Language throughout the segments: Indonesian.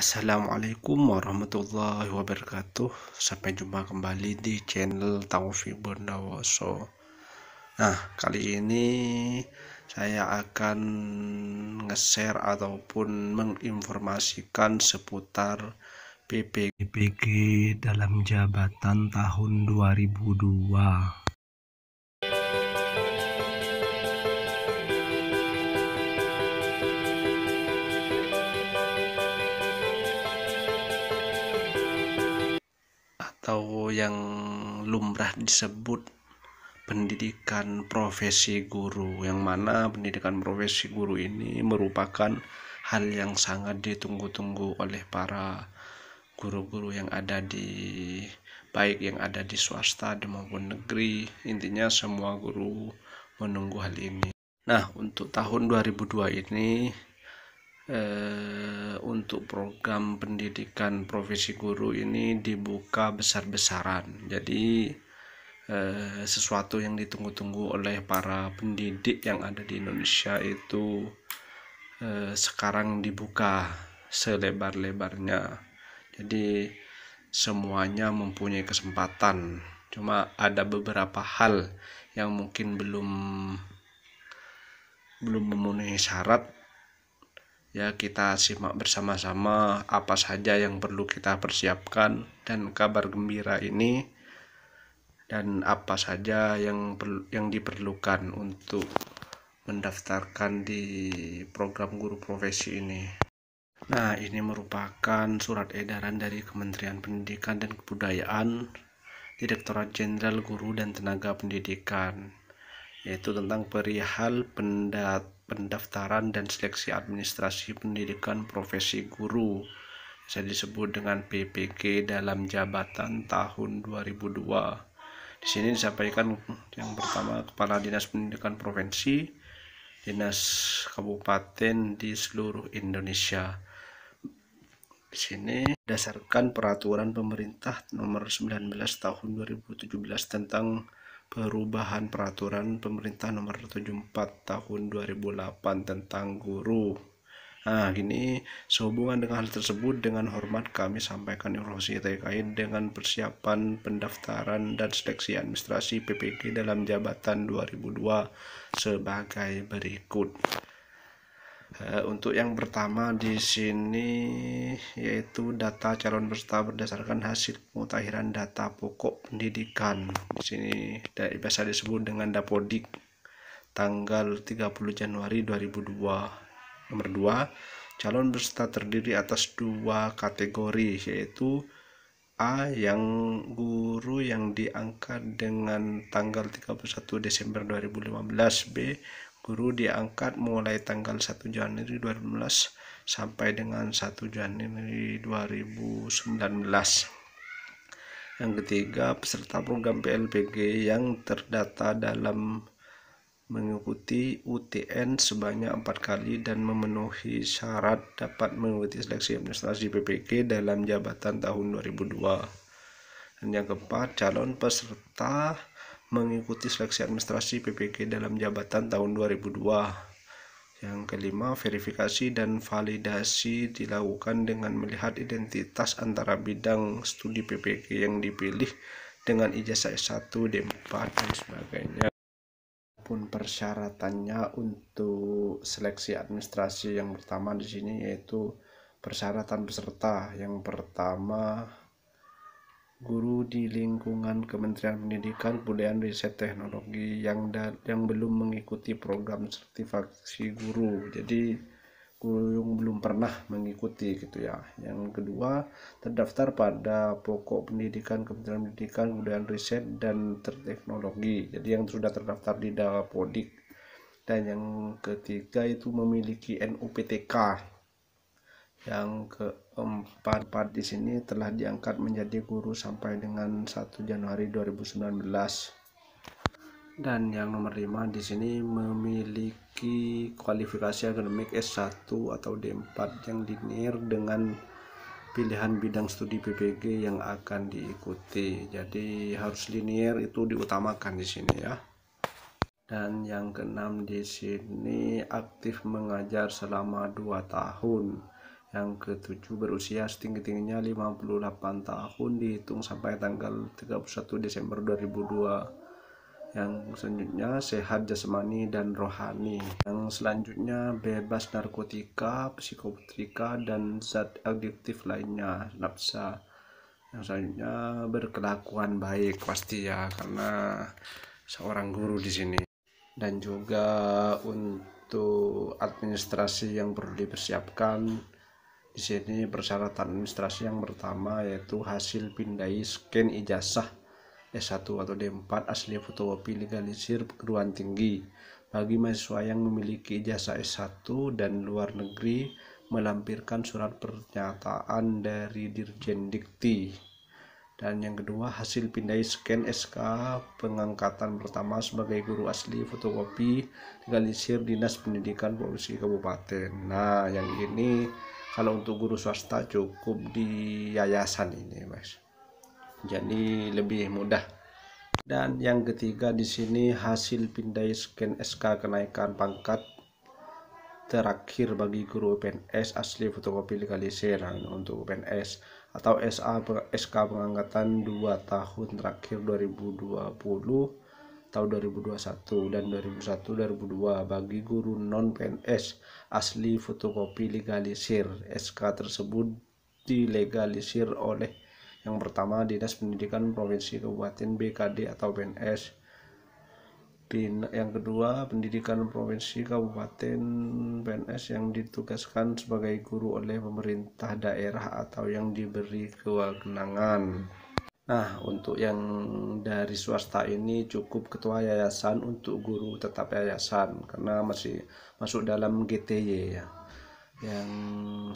Assalamualaikum warahmatullahi wabarakatuh. Sampai jumpa kembali di channel Taufik Bondowoso. Nah, kali ini saya akan nge-share ataupun menginformasikan seputar PPG dalam jabatan tahun 2002. Atau yang lumrah disebut pendidikan profesi guru, yang mana pendidikan profesi guru ini merupakan hal yang sangat ditunggu-tunggu oleh para guru-guru yang ada di baik yang ada di swasta maupun negeri. Intinya semua guru menunggu hal ini. Nah, untuk tahun 2002 ini untuk program pendidikan profesi guru ini dibuka besar-besaran. Jadi sesuatu yang ditunggu-tunggu oleh para pendidik yang ada di Indonesia itu sekarang dibuka selebar-lebarnya. Jadi semuanya mempunyai kesempatan. Cuma ada beberapa hal yang mungkin belum memenuhi syarat. Ya, kita simak bersama-sama apa saja yang perlu kita persiapkan dan kabar gembira ini, dan apa saja yang diperlukan untuk mendaftarkan di program guru profesi ini. Nah, ini merupakan surat edaran dari Kementerian Pendidikan dan Kebudayaan, Direktorat Jenderal Guru dan Tenaga Pendidikan, yaitu tentang perihal pendaftaran dan seleksi administrasi pendidikan profesi guru, bisa disebut dengan PPG dalam jabatan tahun 2002. Di sini disampaikan yang pertama, Kepala Dinas Pendidikan Provinsi, Dinas Kabupaten di seluruh Indonesia. Di sini berdasarkan peraturan pemerintah nomor 19 tahun 2017 tentang perubahan peraturan pemerintah nomor 74 tahun 2008 tentang guru. Nah, gini, sehubungan dengan hal tersebut, dengan hormat kami sampaikan informasi terkait dengan persiapan pendaftaran dan seleksi administrasi PPG dalam jabatan 2002 sebagai berikut. Untuk yang pertama di sini yaitu data calon peserta berdasarkan hasil pemutakhiran data pokok pendidikan. Di sini biasa disebut dengan Dapodik tanggal 30 Januari 2002. Nomor 2, calon peserta terdiri atas 2 kategori, yaitu A, yang guru yang diangkat dengan tanggal 31 Desember 2015, B, guru diangkat mulai tanggal 1 Januari 2015 sampai dengan 1 Januari 2019. Yang ketiga, peserta program PLPG yang terdata dalam mengikuti UTN sebanyak 4 kali dan memenuhi syarat dapat mengikuti seleksi administrasi PPG dalam jabatan tahun 2002. Dan yang keempat, calon peserta mengikuti seleksi administrasi PPG dalam jabatan tahun 2002. Yang kelima, verifikasi dan validasi dilakukan dengan melihat identitas antara bidang studi PPG yang dipilih dengan ijazah S1, D4 dan sebagainya. Pun persyaratannya untuk seleksi administrasi yang pertama di sini yaitu persyaratan peserta. Yang pertama, guru di lingkungan Kementerian Pendidikan, Kebudayaan, Riset, Teknologi yang belum mengikuti program sertifikasi guru. Jadi guru yang belum pernah mengikuti gitu ya. Yang kedua, terdaftar pada pokok pendidikan Kementerian Pendidikan, Kebudayaan, Riset dan Teknologi. Jadi yang sudah terdaftar di Dapodik. Dan yang ketiga itu memiliki NUPTK. Yang keempat di sini telah diangkat menjadi guru sampai dengan 1 Januari 2019. Dan yang nomor 5 di sini memiliki kualifikasi akademik S1 atau D4 yang linear dengan pilihan bidang studi PPG yang akan diikuti. Jadi harus linear, itu diutamakan di sini ya. Dan yang keenam di sini aktif mengajar selama 2 tahun. Yang ketujuh, berusia setinggi-tingginya 58 tahun dihitung sampai tanggal 31 Desember 2002. Yang selanjutnya, sehat jasmani dan rohani. Yang selanjutnya, bebas narkotika, psikotropa, dan zat adiktif lainnya, nafsa. Yang selanjutnya, berkelakuan baik pasti ya, karena seorang guru di sini. Dan juga untuk administrasi yang perlu dipersiapkan di sini, persyaratan administrasi yang pertama yaitu hasil pindai scan ijazah S1 atau D4 asli fotokopi legalisir perguruan tinggi bagi mahasiswa yang memiliki ijazah S1 dan luar negeri, melampirkan surat pernyataan dari Dirjen Dikti. Dan yang kedua, hasil pindai scan SK pengangkatan pertama sebagai guru asli fotokopi legalisir Dinas Pendidikan Provinsi Kabupaten. Nah, yang ini kalau untuk guru swasta cukup di yayasan ini, Mas. Jadi lebih mudah. Dan yang ketiga di sini, hasil pindai scan SK kenaikan pangkat terakhir bagi guru PNS asli fotokopi legalisir untuk PNS atau SK pengangkatan 2 tahun terakhir 2020 tahun 2021 dan 2001-2002 bagi guru non PNS asli fotokopi legalisir. SK tersebut dilegalisir oleh yang pertama Dinas Pendidikan Provinsi Kabupaten BKD atau PNS. Yang kedua, pendidikan provinsi kabupaten PNS yang ditugaskan sebagai guru oleh pemerintah daerah atau yang diberi kewenangan. Nah, untuk yang dari swasta ini cukup ketua yayasan untuk guru tetap yayasan karena masih masuk dalam GTY ya. Yang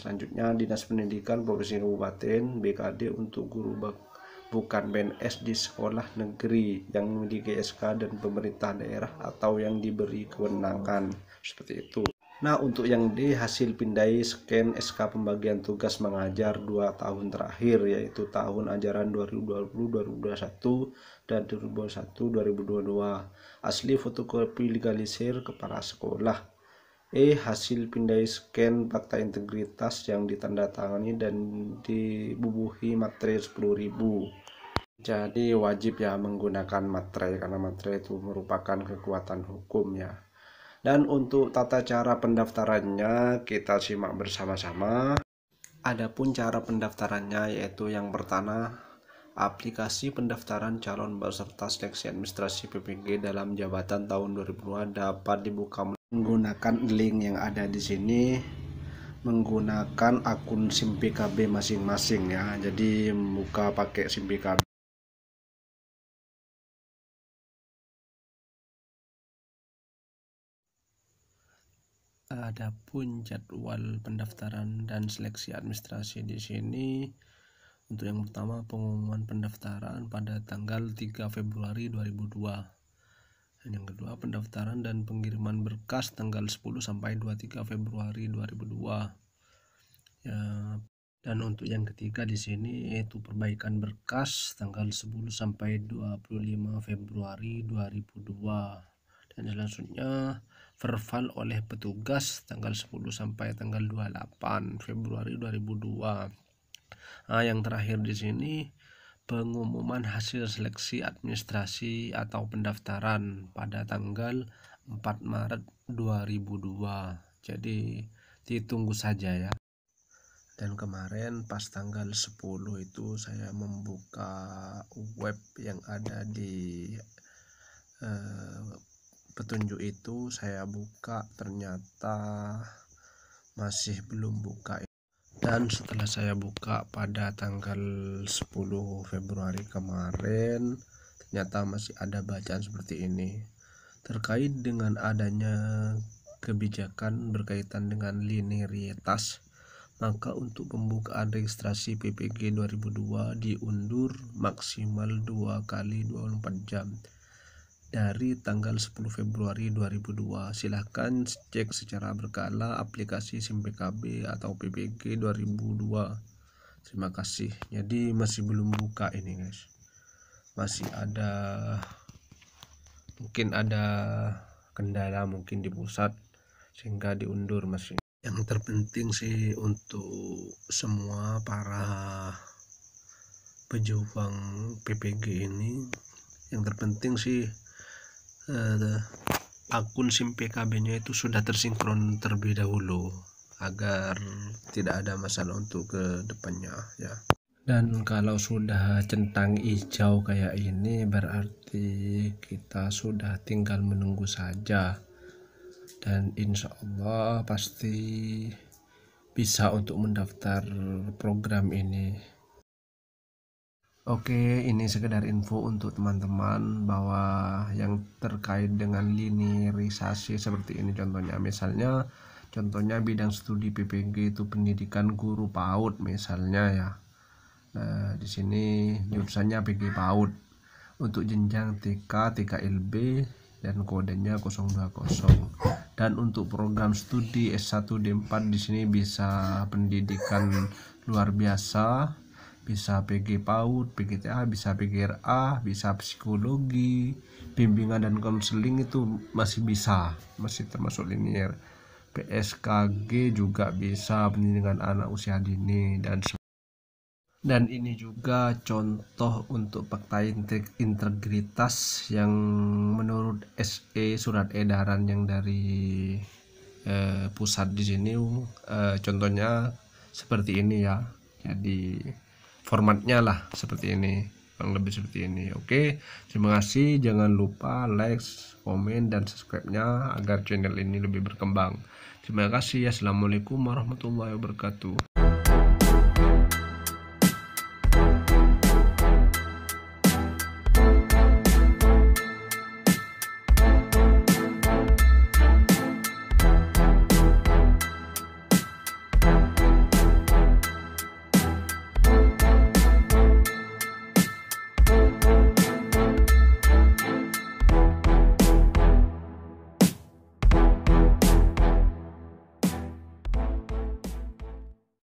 selanjutnya, Dinas Pendidikan Provinsi Kabupaten BKD untuk guru bukan PNS di sekolah negeri yang memiliki SK dan pemerintah daerah atau yang diberi kewenangan seperti itu. Nah, untuk yang D, hasil pindai scan SK pembagian tugas mengajar 2 tahun terakhir yaitu tahun ajaran 2020-2021 dan 2021-2022 asli fotokopi legalisir kepala sekolah. Hasil pindai scan fakta integritas yang ditandatangani dan dibubuhi materai 10.000. Jadi wajib ya menggunakan materai karena materai itu merupakan kekuatan hukum ya. Dan untuk tata cara pendaftarannya kita simak bersama-sama. Adapun cara pendaftarannya yaitu yang pertama, aplikasi pendaftaran calon peserta seleksi administrasi PPG dalam jabatan tahun 2002 dapat dibuka menggunakan link yang ada di sini, menggunakan akun SIM PKB masing-masing ya. Jadi buka pakai SIM PKB. Adapun jadwal pendaftaran dan seleksi administrasi di sini, untuk yang pertama pengumuman pendaftaran pada tanggal 3 Februari 2002. Dan yang kedua, pendaftaran dan pengiriman berkas tanggal 10 sampai 23 Februari 2002. Ya, dan untuk yang ketiga di sini yaitu perbaikan berkas tanggal 10 sampai 25 Februari 2002. Dan selanjutnya verbal oleh petugas tanggal 10 sampai tanggal 28 Februari 2002. Nah, yang terakhir di sini pengumuman hasil seleksi administrasi atau pendaftaran pada tanggal 4 Maret 2002. Jadi ditunggu saja ya. Dan kemarin pas tanggal 10 itu saya membuka web yang ada di petunjuk itu, saya buka ternyata masih belum buka. Dan setelah saya buka pada tanggal 10 Februari kemarin, ternyata masih ada bacaan seperti ini. Terkait dengan adanya kebijakan berkaitan dengan linearitas, maka untuk pembukaan registrasi PPG 2002 diundur maksimal 2 kali 24 jam. Dari tanggal 10 Februari 2002, silahkan cek secara berkala aplikasi SIM PKB atau PPG 2002. Terima kasih. Jadi masih belum buka ini guys. Masih ada, mungkin ada kendala mungkin di pusat sehingga diundur masih. Yang terpenting sih untuk semua para pejuang PPG ini, yang terpenting sih akun SIM PKB-nya itu sudah tersinkron terlebih dahulu agar tidak ada masalah untuk ke depannya ya. Dan kalau sudah centang hijau kayak ini berarti kita sudah tinggal menunggu saja, dan insya Allah pasti bisa untuk mendaftar program ini. Oke, ini sekedar info untuk teman-teman bahwa yang terkait dengan linearisasi seperti ini contohnya bidang studi PPG itu pendidikan guru PAUD misalnya ya. Nah, di sini jurusannya PG PAUD untuk jenjang TK, TKLB dan kodenya 020. Dan untuk program studi S1 D4 di sini bisa pendidikan luar biasa, bisa PG PAUD, PGTA, bisa PGRA, bisa psikologi, bimbingan dan konseling itu masih bisa, masih termasuk linear. PSKG juga bisa, pendidikan anak usia dini, dan ini juga contoh untuk fakta integritas yang menurut SE surat edaran yang dari pusat di sini, contohnya seperti ini ya. Jadi formatnya lah seperti ini, kurang lebih seperti ini. Oke, terima kasih, jangan lupa like, komen dan subscribe-nya agar channel ini lebih berkembang. Terima kasih. Assalamualaikum warahmatullahi wabarakatuh.